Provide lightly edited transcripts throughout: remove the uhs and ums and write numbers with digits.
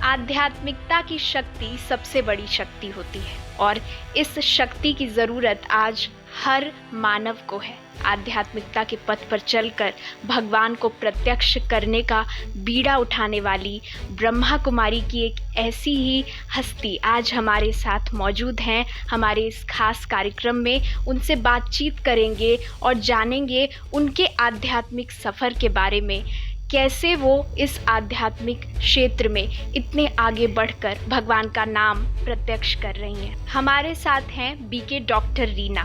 आध्यात्मिकता की शक्ति सबसे बड़ी शक्ति होती है और इस शक्ति की ज़रूरत आज हर मानव को है। आध्यात्मिकता के पथ पर चलकर भगवान को प्रत्यक्ष करने का बीड़ा उठाने वाली ब्रह्मा कुमारी की एक ऐसी ही हस्ती आज हमारे साथ मौजूद हैं। हमारे इस खास कार्यक्रम में उनसे बातचीत करेंगे और जानेंगे उनके आध्यात्मिक सफ़र के बारे में, कैसे वो इस आध्यात्मिक क्षेत्र में इतने आगे बढ़कर भगवान का नाम प्रत्यक्ष कर रही हैं। हमारे साथ हैं बीके डॉक्टर रीना।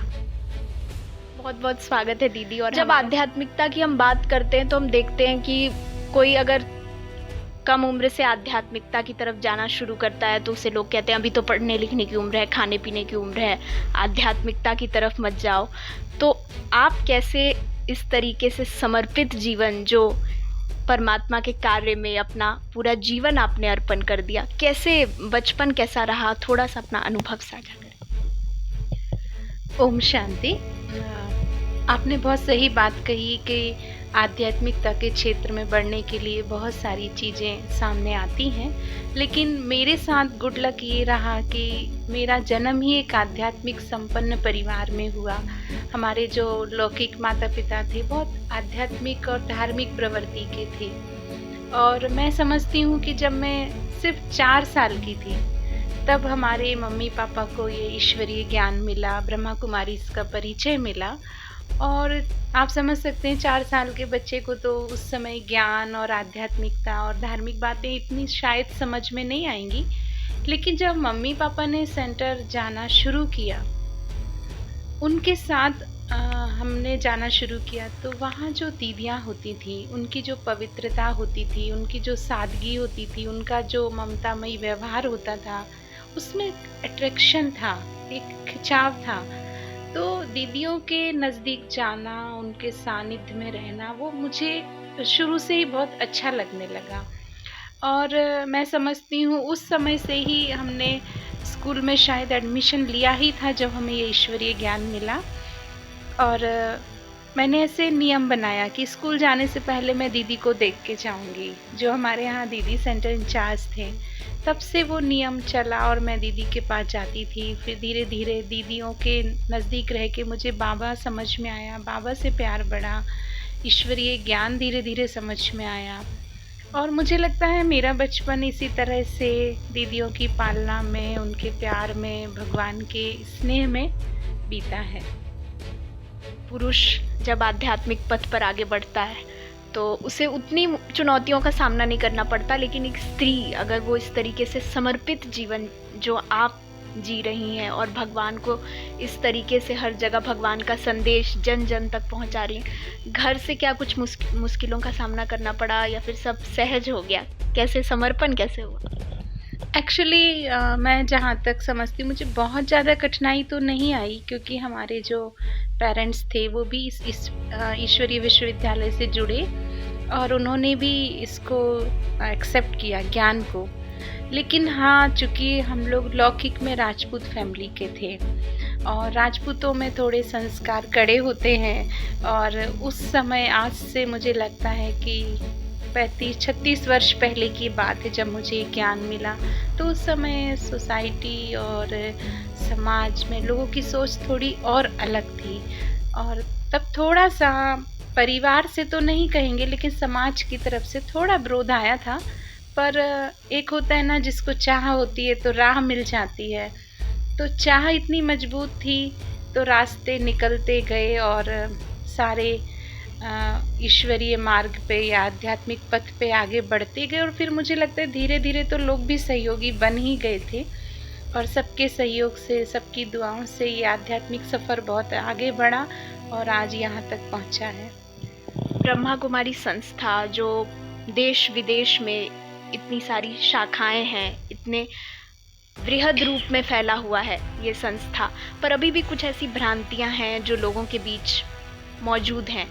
बहुत बहुत स्वागत है दीदी। और जब आध्यात्मिकता की हम बात करते हैं तो हम देखते हैं कि कोई अगर कम उम्र से आध्यात्मिकता की तरफ जाना शुरू करता है तो उसे लोग कहते हैं अभी तो पढ़ने लिखने की उम्र है, खाने पीने की उम्र है, आध्यात्मिकता की तरफ मत जाओ। तो आप कैसे इस तरीके से समर्पित जीवन, जो परमात्मा के कार्य में अपना पूरा जीवन आपने अर्पण कर दिया, कैसे बचपन कैसा रहा, थोड़ा सा अपना अनुभव साझा करें। ओम शांति। आपने बहुत सही बात कही कि आध्यात्मिकता के क्षेत्र में बढ़ने के लिए बहुत सारी चीज़ें सामने आती हैं, लेकिन मेरे साथ गुड लक ये रहा कि मेरा जन्म ही एक आध्यात्मिक संपन्न परिवार में हुआ। हमारे जो लौकिक माता पिता थे बहुत आध्यात्मिक और धार्मिक प्रवृत्ति के थे, और मैं समझती हूँ कि जब मैं सिर्फ 4 साल की थी तब हमारे मम्मी पापा को ये ईश्वरीय ज्ञान मिला, ब्रह्मा कुमारी का परिचय मिला। और आप समझ सकते हैं 4 साल के बच्चे को तो उस समय ज्ञान और आध्यात्मिकता और धार्मिक बातें इतनी शायद समझ में नहीं आएंगी, लेकिन जब मम्मी पापा ने सेंटर जाना शुरू किया, उनके साथ हमने जाना शुरू किया, तो वहाँ जो दीदियाँ होती थी, उनकी जो पवित्रता होती थी, उनकी जो सादगी होती थी, उनका जो ममतामयी व्यवहार होता था, उसमें अट्रैक्शन था, एक खिंचाव था। तो दीदियों के नज़दीक जाना, उनके सानिध्य में रहना, वो मुझे शुरू से ही बहुत अच्छा लगने लगा। और मैं समझती हूँ उस समय से ही हमने स्कूल में शायद एडमिशन लिया ही था जब हमें ये ईश्वरीय ज्ञान मिला। और मैंने ऐसे नियम बनाया कि स्कूल जाने से पहले मैं दीदी को देख के जाऊँगी। जो हमारे यहाँ दीदी सेंटर इंचार्ज थे, तब से वो नियम चला और मैं दीदी के पास जाती थी। फिर धीरे धीरे दीदियों के नज़दीक रह के मुझे बाबा समझ में आया, बाबा से प्यार बढ़ा, ईश्वरीय ज्ञान धीरे धीरे समझ में आया। और मुझे लगता है मेरा बचपन इसी तरह से दीदियों की पालना में, उनके प्यार में, भगवान के स्नेह में बीता है। पुरुष जब आध्यात्मिक पथ पर आगे बढ़ता है तो उसे उतनी चुनौतियों का सामना नहीं करना पड़ता, लेकिन एक स्त्री अगर वो इस तरीके से समर्पित जीवन जो आप जी रही हैं और भगवान को इस तरीके से हर जगह भगवान का संदेश जन जन तक पहुंचा रही हैं, घर से क्या कुछ मुश्किलों का सामना करना पड़ा या फिर सब सहज हो गया? कैसे समर्पण कैसे हुआ? एक्चुअली मैं जहाँ तक समझती हूँ मुझे बहुत ज़्यादा कठिनाई तो नहीं आई, क्योंकि हमारे जो पेरेंट्स थे वो भी इस ईश्वरीय विश्वविद्यालय से जुड़े और उन्होंने भी इसको एक्सेप्ट किया ज्ञान को। लेकिन हाँ, चूँकि हम लोग लौकिक में राजपूत फैमिली के थे और राजपूतों में थोड़े संस्कार कड़े होते हैं, और उस समय आज से मुझे लगता है कि 35-36 वर्ष पहले की बात है जब मुझे ज्ञान मिला। तो उस समय सोसाइटी और समाज में लोगों की सोच थोड़ी और अलग थी, और तब थोड़ा सा परिवार से तो नहीं कहेंगे लेकिन समाज की तरफ से थोड़ा विरोध आया था। पर एक होता है ना, जिसको चाह होती है तो राह मिल जाती है। तो चाह इतनी मजबूत थी तो रास्ते निकलते गए और सारे ईश्वरीय मार्ग पे या आध्यात्मिक पथ पे आगे बढ़ते गए। और फिर मुझे लगता है धीरे धीरे तो लोग भी सहयोगी बन ही गए थे, और सबके सहयोग से, सबकी दुआओं से ये आध्यात्मिक सफ़र बहुत आगे बढ़ा और आज यहाँ तक पहुँचा है। ब्रह्मा कुमारी संस्था जो देश विदेश में इतनी सारी शाखाएं हैं, इतने वृहद रूप में फैला हुआ है ये संस्था, पर अभी भी कुछ ऐसी भ्रांतियां हैं जो लोगों के बीच मौजूद हैं।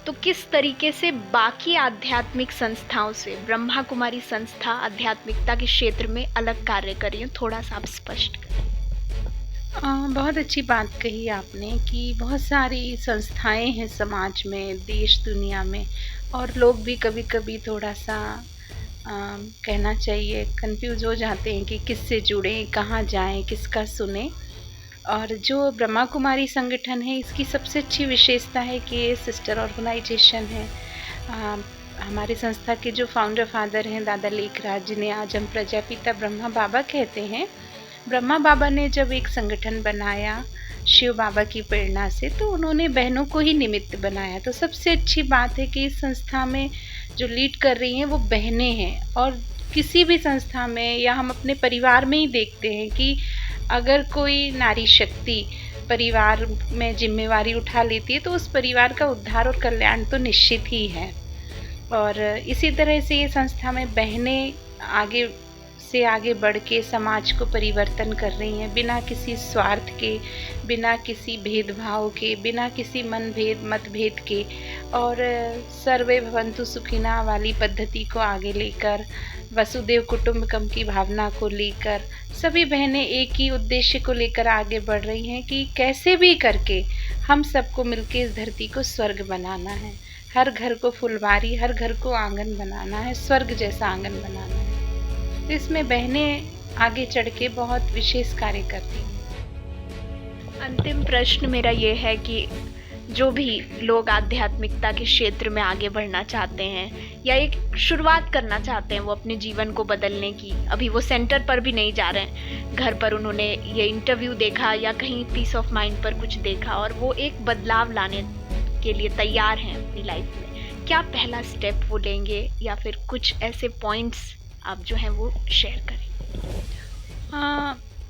तो किस तरीके से बाकी आध्यात्मिक संस्थाओं से ब्रह्मा कुमारी संस्था आध्यात्मिकता के क्षेत्र में अलग कार्य कर रही है, थोड़ा सा आप स्पष्ट करें। बहुत अच्छी बात कही आपने कि बहुत सारी संस्थाएं हैं समाज में, देश दुनिया में, और लोग भी कभी कभी थोड़ा सा कहना चाहिए कंफ्यूज हो जाते हैं कि किससे जुड़ें, कहाँ जाएं, किसका सुने। और जो ब्रह्मा कुमारी संगठन है, इसकी सबसे अच्छी विशेषता है कि ये सिस्टर ऑर्गेनाइजेशन है। हमारे संस्था के जो फाउंडर फादर हैं दादा लेखराज, जिन्हें आज हम प्रजापिता ब्रह्मा बाबा कहते हैं, ब्रह्मा बाबा ने जब एक संगठन बनाया शिव बाबा की प्रेरणा से, तो उन्होंने बहनों को ही निमित्त बनाया। तो सबसे अच्छी बात है कि इस संस्था में जो लीड कर रही हैं वो बहनें हैं। और किसी भी संस्था में या हम अपने परिवार में ही देखते हैं कि अगर कोई नारी शक्ति परिवार में जिम्मेवारी उठा लेती है तो उस परिवार का उद्धार और कल्याण तो निश्चित ही है। और इसी तरह से ये संस्था में बहनें आगे से आगे बढ़ के समाज को परिवर्तन कर रही हैं, बिना किसी स्वार्थ के, बिना किसी भेदभाव के, बिना किसी मतभेद के, और सर्वे भवन्तु सुखिना वाली पद्धति को आगे लेकर, वसुदेव कुटुंबकम की भावना को लेकर सभी बहनें एक ही उद्देश्य को लेकर आगे बढ़ रही हैं कि कैसे भी करके हम सबको मिलके इस धरती को स्वर्ग बनाना है। हर घर को फुलवारी, हर घर को आंगन बनाना है, स्वर्ग जैसा आंगन बनाना है। तो इसमें बहनें आगे चढ़ के बहुत विशेष कार्य करती हैं। अंतिम प्रश्न मेरा ये है कि जो भी लोग आध्यात्मिकता के क्षेत्र में आगे बढ़ना चाहते हैं या एक शुरुआत करना चाहते हैं वो अपने जीवन को बदलने की, अभी वो सेंटर पर भी नहीं जा रहे हैं, घर पर उन्होंने ये इंटरव्यू देखा या कहीं पीस ऑफ माइंड पर कुछ देखा और वो एक बदलाव लाने के लिए तैयार हैं अपनी लाइफ में, क्या पहला स्टेप वो लेंगे या फिर कुछ ऐसे पॉइंट्स आप जो हैं वो शेयर करें?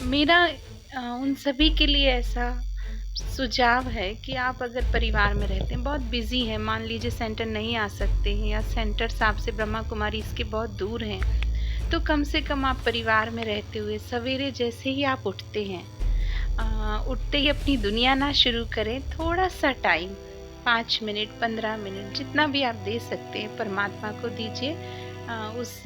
मेरा उन सभी के लिए ऐसा सुझाव है कि आप अगर परिवार में रहते हैं, बहुत बिजी हैं, मान लीजिए सेंटर नहीं आ सकते हैं या सेंटर्स आपसे ब्रह्मा कुमारी इसके बहुत दूर हैं, तो कम से कम आप परिवार में रहते हुए सवेरे जैसे ही आप उठते हैं, उठते ही अपनी दुनिया ना शुरू करें, थोड़ा सा टाइम 5 मिनट 15 मिनट जितना भी आप दे सकते हैं परमात्मा को दीजिए। उस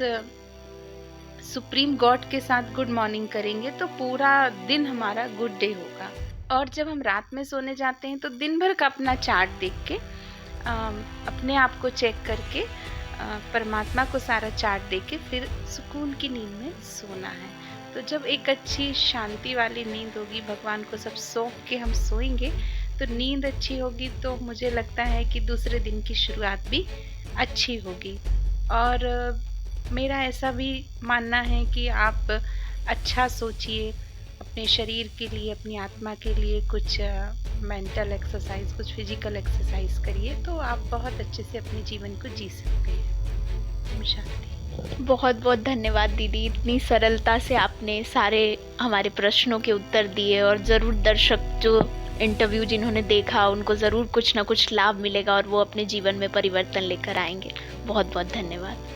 सुप्रीम गॉड के साथ गुड मॉर्निंग करेंगे तो पूरा दिन हमारा गुड डे होगा। और जब हम रात में सोने जाते हैं तो दिन भर का अपना चार्ट देख के अपने आप को चेक करके परमात्मा को सारा चार्ट दे के फिर सुकून की नींद में सोना है। तो जब एक अच्छी शांति वाली नींद होगी, भगवान को सब सौंप के हम सोएंगे तो नींद अच्छी होगी, तो मुझे लगता है कि दूसरे दिन की शुरुआत भी अच्छी होगी। और मेरा ऐसा भी मानना है कि आप अच्छा सोचिए, अपने शरीर के लिए, अपनी आत्मा के लिए कुछ मेंटल एक्सरसाइज, कुछ फिजिकल एक्सरसाइज करिए, तो आप बहुत अच्छे से अपने जीवन को जी सकते हैं। ओम शांति। बहुत बहुत धन्यवाद दीदी, इतनी सरलता से आपने सारे हमारे प्रश्नों के उत्तर दिए और ज़रूर दर्शक जो इंटरव्यू जिन्होंने देखा उनको ज़रूर कुछ ना कुछ लाभ मिलेगा और वो अपने जीवन में परिवर्तन लेकर आएंगे। बहुत बहुत धन्यवाद।